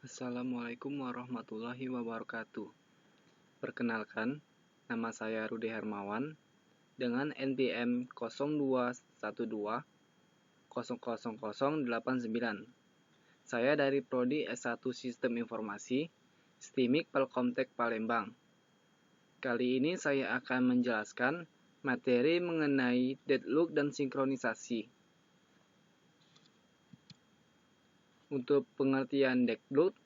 Assalamualaikum warahmatullahi wabarakatuh. Perkenalkan, nama saya Rudy Hermawan dengan NPM 0212000089. Saya dari Prodi S1 Sistem Informasi, STIMIK Polkomtek Palembang. Kali ini saya akan menjelaskan materi mengenai deadlock dan sinkronisasi. Untuk pengertian deadlock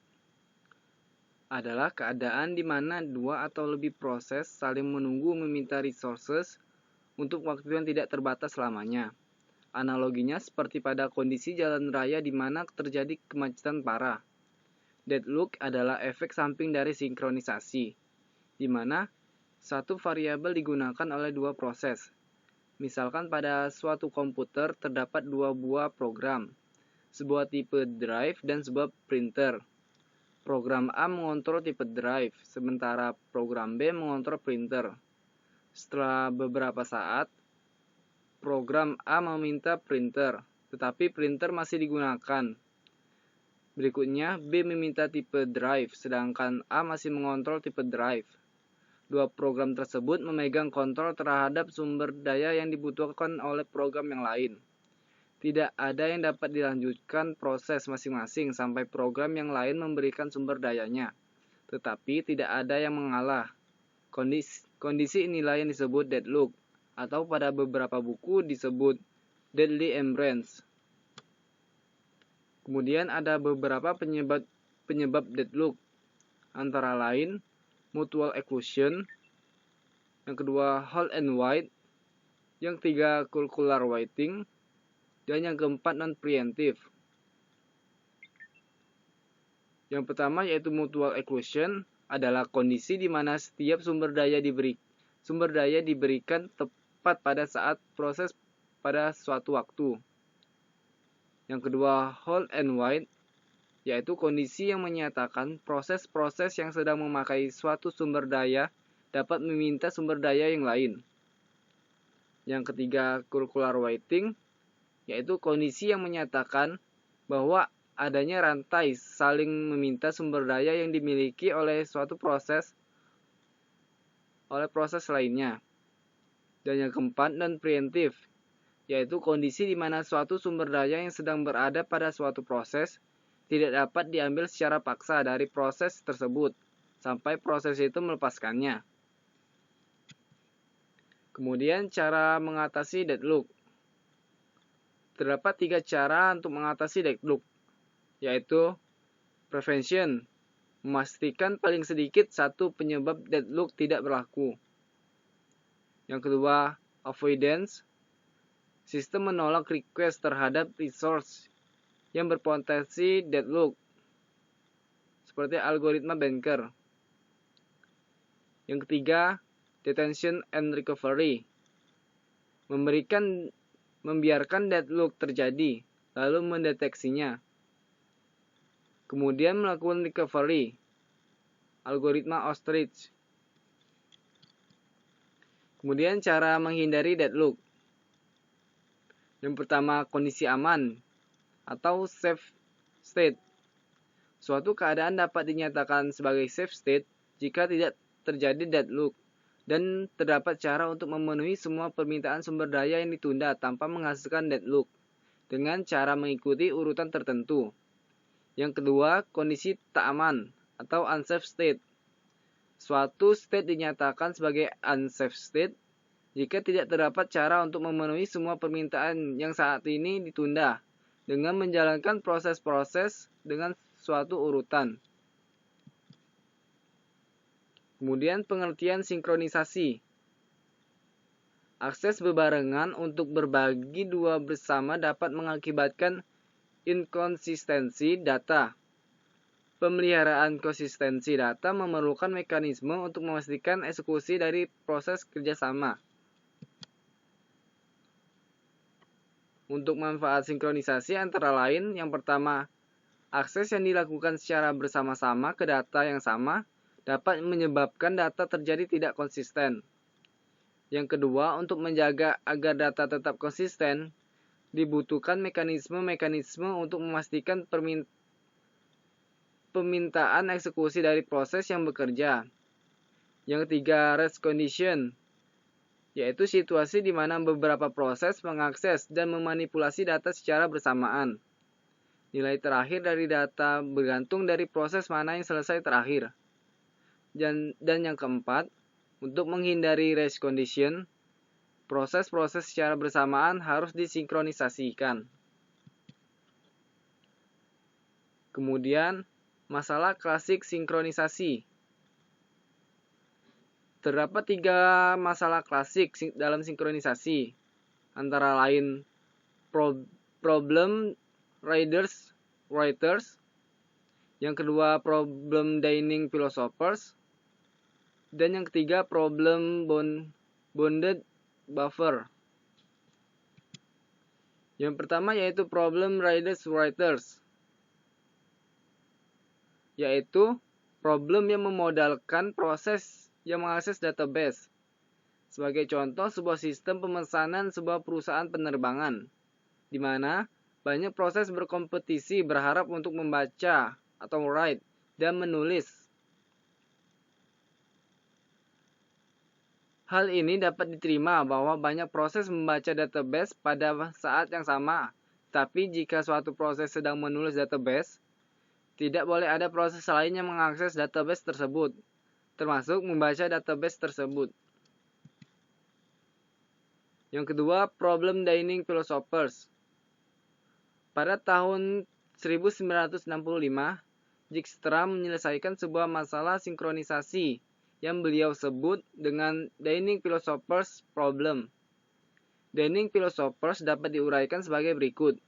adalah keadaan di mana dua atau lebih proses saling menunggu meminta resources untuk waktu yang tidak terbatas selamanya. Analoginya seperti pada kondisi jalan raya di mana terjadi kemacetan parah. Deadlock adalah efek samping dari sinkronisasi, di mana satu variabel digunakan oleh dua proses. Misalkan pada suatu komputer terdapat dua buah program, sebuah tipe drive dan sebuah printer. Program A mengontrol tipe drive, sementara program B mengontrol printer. Setelah beberapa saat, program A meminta printer, tetapi printer masih digunakan. Berikutnya, B meminta tipe drive, sedangkan A masih mengontrol tipe drive. Dua program tersebut memegang kontrol terhadap sumber daya yang dibutuhkan oleh program yang lain. Tidak ada yang dapat dilanjutkan proses masing-masing sampai program yang lain memberikan sumber dayanya. Tetapi tidak ada yang mengalah. Kondisi inilah yang disebut deadlock, atau pada beberapa buku disebut deadly embrace. Kemudian ada beberapa penyebab deadlock, antara lain mutual exclusion, yang kedua halt and wait, yang ketiga circular waiting, dan yang keempat non-preemptive. Yang pertama yaitu mutual exclusion adalah kondisi di mana setiap sumber daya diberikan tepat pada saat proses pada suatu waktu. Yang kedua halt and wait yaitu kondisi yang menyatakan proses-proses yang sedang memakai suatu sumber daya dapat meminta sumber daya yang lain. Yang ketiga circular waiting yaitu kondisi yang menyatakan bahwa adanya rantai saling meminta sumber daya yang dimiliki oleh suatu proses lainnya. Dan yang keempat non-preemptive, yaitu kondisi di mana suatu sumber daya yang sedang berada pada suatu proses tidak dapat diambil secara paksa dari proses tersebut sampai proses itu melepaskannya. Kemudian cara mengatasi deadlock. Terdapat 3 cara untuk mengatasi deadlock, yaitu prevention, memastikan paling sedikit satu penyebab deadlock tidak berlaku. Yang kedua, avoidance, sistem menolak request terhadap resource yang berpotensi deadlock, seperti algoritma Banker. Yang ketiga, detention and recovery, membiarkan deadlock terjadi, lalu mendeteksinya. Kemudian melakukan recovery, algoritma Ostrich. Kemudian cara menghindari deadlock. Yang pertama, kondisi aman atau safe state. Suatu keadaan dapat dinyatakan sebagai safe state jika tidak terjadi deadlock dan terdapat cara untuk memenuhi semua permintaan sumber daya yang ditunda tanpa menghasilkan deadlock dengan cara mengikuti urutan tertentu. Yang kedua, kondisi tak aman atau unsafe state. Suatu state dinyatakan sebagai unsafe state jika tidak terdapat cara untuk memenuhi semua permintaan yang saat ini ditunda dengan menjalankan proses-proses dengan suatu urutan. Kemudian pengertian sinkronisasi. Akses bebarengan untuk berbagi dua bersama dapat mengakibatkan inkonsistensi data. Pemeliharaan konsistensi data memerlukan mekanisme untuk memastikan eksekusi dari proses kerjasama. Untuk manfaat sinkronisasi antara lain, yang pertama, akses yang dilakukan secara bersama-sama ke data yang sama dapat menyebabkan data terjadi tidak konsisten. Yang kedua, untuk menjaga agar data tetap konsisten, dibutuhkan mekanisme-mekanisme untuk memastikan permintaan eksekusi dari proses yang bekerja. Yang ketiga, rest condition, yaitu situasi di mana beberapa proses mengakses dan memanipulasi data secara bersamaan. Nilai terakhir dari data bergantung dari proses mana yang selesai terakhir. Dan yang keempat, untuk menghindari race condition, proses-proses secara bersamaan harus disinkronisasikan. Kemudian, masalah klasik sinkronisasi. Terdapat 3 masalah klasik dalam sinkronisasi, antara lain problem writers, yang kedua problem dining philosophers, dan yang ketiga problem bounded buffer. Yang pertama yaitu problem writers, yaitu problem yang memodalkan proses yang mengakses database. Sebagai contoh, sebuah sistem pemesanan sebuah perusahaan penerbangan, di mana banyak proses berkompetisi berharap untuk membaca atau write dan menulis. Hal ini dapat diterima bahwa banyak proses membaca database pada saat yang sama, tapi jika suatu proses sedang menulis database, tidak boleh ada proses lain yang mengakses database tersebut, termasuk membaca database tersebut. Yang kedua, problem dining philosophers. Pada tahun 1965, Dijkstra menyelesaikan sebuah masalah sinkronisasi yang beliau sebut dengan dining philosophers problem. Dining philosophers dapat diuraikan sebagai berikut.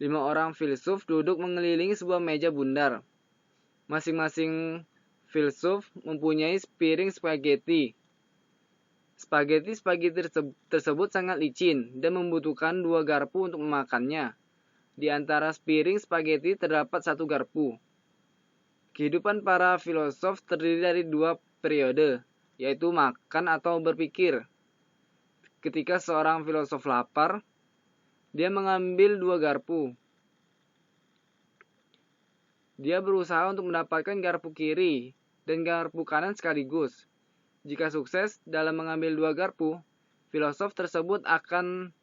5 orang filsuf duduk mengelilingi sebuah meja bundar. Masing-masing filsuf mempunyai piring spaghetti. Spaghetti tersebut sangat licin dan membutuhkan 2 garpu untuk memakannya. Di antara piring spaghetti terdapat 1 garpu. Kehidupan para filosof terdiri dari 2 periode, yaitu makan atau berpikir. Ketika seorang filosof lapar, dia mengambil 2 garpu. Dia berusaha untuk mendapatkan garpu kiri dan garpu kanan sekaligus. Jika sukses dalam mengambil 2 garpu, filosof tersebut akan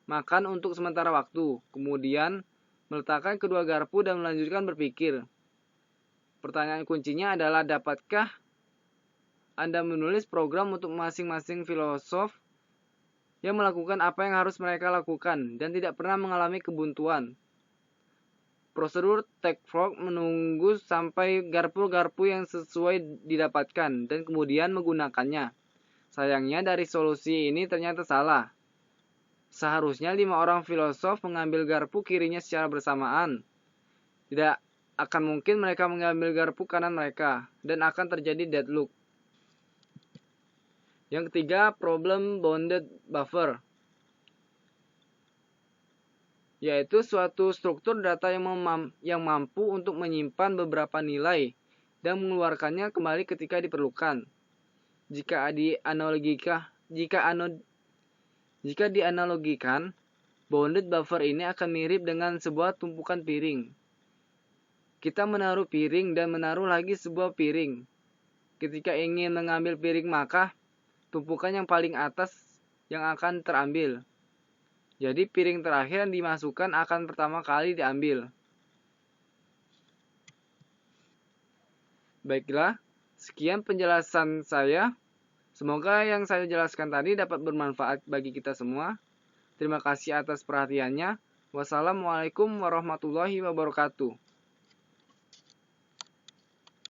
makan untuk sementara waktu, kemudian meletakkan kedua garpu dan melanjutkan berpikir. Pertanyaan kuncinya adalah, dapatkah Anda menulis program untuk masing-masing filosof yang melakukan apa yang harus mereka lakukan dan tidak pernah mengalami kebuntuan? Prosedur TechFrog menunggu sampai garpu-garpu yang sesuai didapatkan dan kemudian menggunakannya. Sayangnya dari solusi ini ternyata salah. Seharusnya 5 orang filosof mengambil garpu kirinya secara bersamaan. Tidak akan mungkin mereka mengambil garpu kanan mereka dan akan terjadi deadlock. Yang ketiga, problem bounded buffer, yaitu suatu struktur data yang mampu untuk menyimpan beberapa nilai dan mengeluarkannya kembali ketika diperlukan. Jika dianalogikan, bounded buffer ini akan mirip dengan sebuah tumpukan piring. Kita menaruh piring dan menaruh lagi sebuah piring. Ketika ingin mengambil piring, maka tumpukan yang paling atas yang akan terambil. Jadi piring terakhir yang dimasukkan akan pertama kali diambil. Baiklah, sekian penjelasan saya. Semoga yang saya jelaskan tadi dapat bermanfaat bagi kita semua. Terima kasih atas perhatiannya. Wassalamualaikum warahmatullahi wabarakatuh.